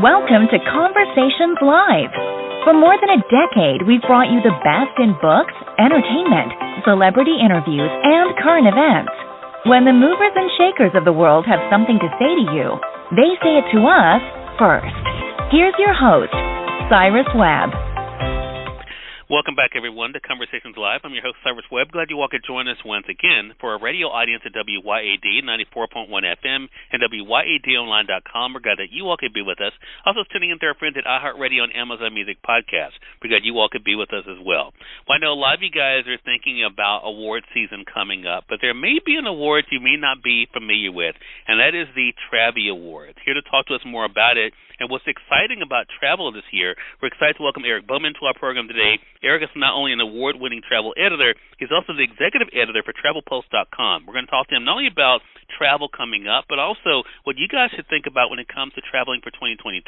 Welcome to Conversations Live. For more than a decade, we've brought you the best in books, entertainment, celebrity interviews, and current events. When the movers and shakers of the world have something to say to you, they say it to us first. Here's your host, Cyrus Webb. Welcome back, everyone, to Conversations Live. I'm your host, Cyrus Webb. Glad you all could join us once again for our radio audience at WYAD 94.1 FM and WYADonline.com. We're glad that you all could be with us. Also, tuning in to our friends at iHeartRadio and Amazon Music Podcast. We're glad you all could be with us as well. Well, I know a lot of you guys are thinking about award season coming up, but there may be an award you may not be familiar with, and that is the Travie Awards. Here to talk to us more about it and what's exciting about travel this year, we're excited to welcome Eric Bowman to our program today. Eric is not only an award-winning travel editor, he's also the executive editor for TravelPulse.com. We're going to talk to him not only about travel coming up, but also what you guys should think about when it comes to traveling for 2023.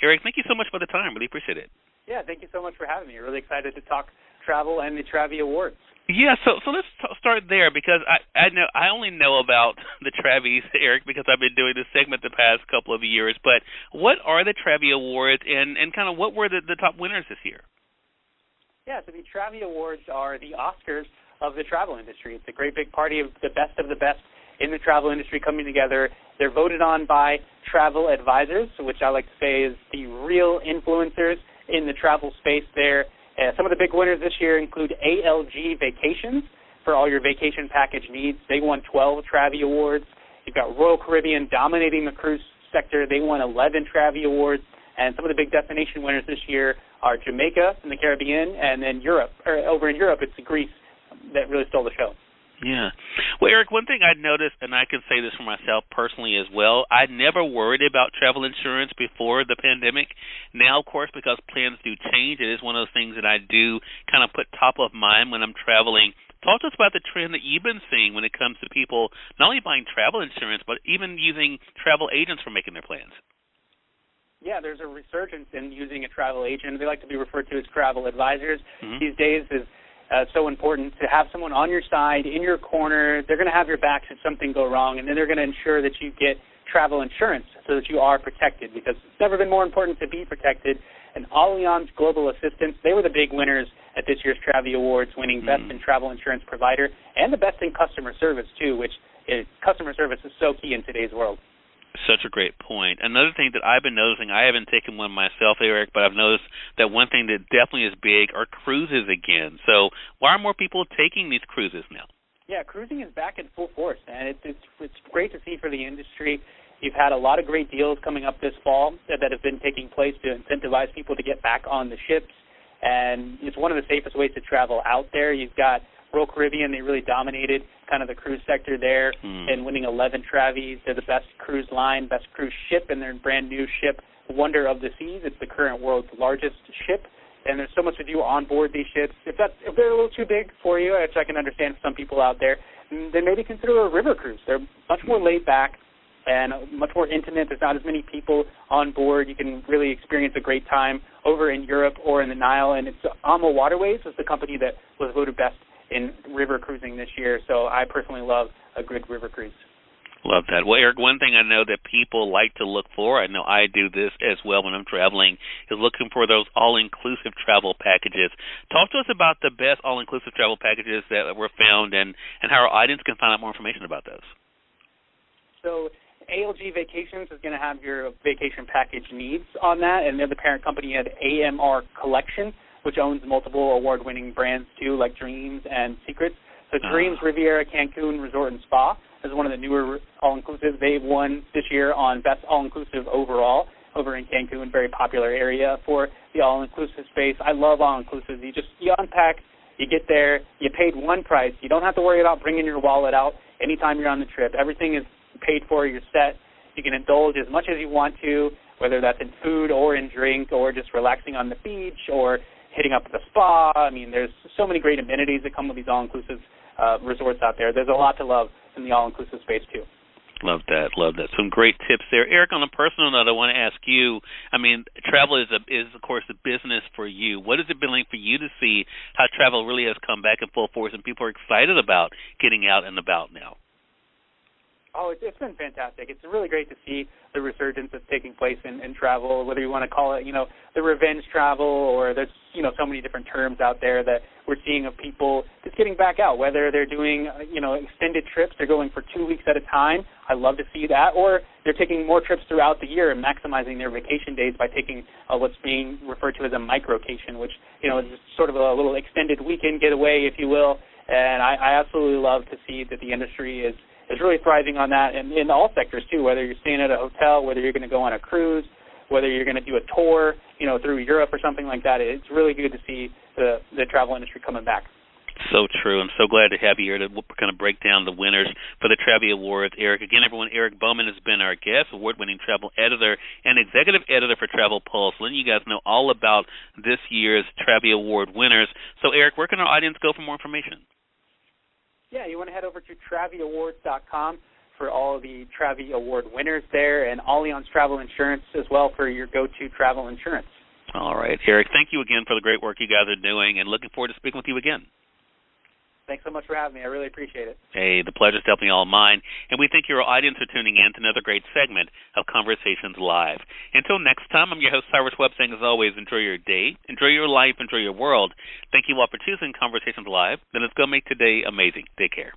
Eric, thank you so much for the time. Really appreciate it. Yeah, thank you so much for having me. Really excited to talk travel and the Travie Awards. Yeah, so let's start there because I only know about the Travies, Eric, because I've been doing this segment the past couple of years. But what are the Travie Awards, and kind of what were the top winners this year? Yeah, so the Travie Awards are the Oscars of the travel industry. It's a great big party of the best in the travel industry coming together. They're voted on by travel advisors, which I like to say is the real influencers in the travel space there. Some of the big winners this year include ALG Vacations for all your vacation package needs. They won 12 Travie Awards. You've got Royal Caribbean dominating the cruise sector. They won 11 Travie Awards. And some of the big destination winners this year are Jamaica in the Caribbean, and then Europe. Or over in Europe, it's Greece that really stole the show. Yeah. Well, Eric, one thing I noticed, and I can say this for myself personally as well, I never worried about travel insurance before the pandemic. Now, of course, because plans do change, it is one of those things that I do kind of put top of mind when I'm traveling. Talk to us about the trend that you've been seeing when it comes to people not only buying travel insurance, but even using travel agents for making their plans. Yeah, there's a resurgence in using a travel agent. They like to be referred to as travel advisors. These days is so important to have someone on your side, in your corner. They're going to have your back should something go wrong, and then they're going to ensure that you get travel insurance so that you are protected, because it's never been more important to be protected. And Allianz Global Assistance, they were the big winners at this year's Travie Awards, winning Best in Travel Insurance Provider and the Best in Customer Service, too, which customer service is so key in today's world. Such a great point. Another thing that I've been noticing, I haven't taken one myself, Eric, but I've noticed that one thing that definitely is big are cruises again. So why are more people taking these cruises now? Yeah, cruising is back in full force, and it's great to see for the industry. You've had a lot of great deals coming up this fall that have been taking place to incentivize people to get back on the ships, and it's one of the safest ways to travel out there. You've got Royal Caribbean, they really dominated kind of the cruise sector there and winning 11 Travies. They're the best cruise line, best cruise ship, and their brand new ship, Wonder of the Seas. It's the current world's largest ship, and there's so much to do on board these ships. If they're a little too big for you, which I can understand for some people out there, then maybe consider a river cruise. They're much more laid back and much more intimate. There's not as many people on board. You can really experience a great time over in Europe or in the Nile, and it's Amo Waterways is the company that was voted best in river cruising this year, so I personally love a good river cruise. Love that. Well, Eric, one thing I know that people like to look for, I know I do this as well when I'm traveling, is looking for those all-inclusive travel packages. Talk to us about the best all-inclusive travel packages that were found and how our audience can find out more information about those. So ALG Vacations is going to have your vacation package needs on that, and they're the parent company at AMR Collection, which owns multiple award-winning brands, too, like Dreams and Secrets. So Dreams Riviera Cancun Resort and Spa is one of the newer all-inclusives. They've won this year on Best All-Inclusive Overall over in Cancun, very popular area for the all-inclusive space. I love all-inclusive. You unpack, you get there, you paid one price. You don't have to worry about bringing your wallet out anytime you're on the trip. Everything is paid for, you're set. You can indulge as much as you want to, whether that's in food or in drink or just relaxing on the beach or hitting up the spa. I mean, there's so many great amenities that come with these all-inclusive resorts out there. There's a lot to love in the all-inclusive space, too. Love that. Some great tips there. Eric, on a personal note, I want to ask you, I mean, travel is of course, a business for you. What has it been like for you to see how travel really has come back in full force and people are excited about getting out and about now? Oh, it's been fantastic. It's really great to see the resurgence that's taking place in travel, whether you want to call it, the revenge travel, or there's, so many different terms out there that we're seeing of people just getting back out, whether they're doing, extended trips, they're going for 2 weeks at a time. I love to see that. Or they're taking more trips throughout the year and maximizing their vacation days by taking what's being referred to as a microcation, which, is sort of a little extended weekend getaway, if you will. And I absolutely love to see that the industry is really thriving on that, and in all sectors too, whether you're staying at a hotel, whether you're going to go on a cruise, whether you're going to do a tour, through Europe or something like that. It's really good to see the travel industry coming back. So true. I'm so glad to have you here to kind of break down the winners for the Travel Awards. Eric, again, everyone, Eric Bowman has been our guest, award-winning travel editor and executive editor for Travel Pulse, letting you guys know all about this year's Travel Award winners. So, Eric, where can our audience go for more information? Yeah, you want to head over to TraviAwards.com for all the Travi Award winners there, and Allianz Travel Insurance as well for your go-to travel insurance. All right, Eric, thank you again for the great work you guys are doing, and looking forward to speaking with you again. Thanks so much for having me. I really appreciate it. Hey, the pleasure's definitely all mine, and we thank your audience for tuning in to another great segment of Conversations Live. Until next time, I'm your host, Cyrus Webb, saying as always, enjoy your day, enjoy your life, enjoy your world. Thank you all for choosing Conversations Live. Then let's go make today amazing. Take care.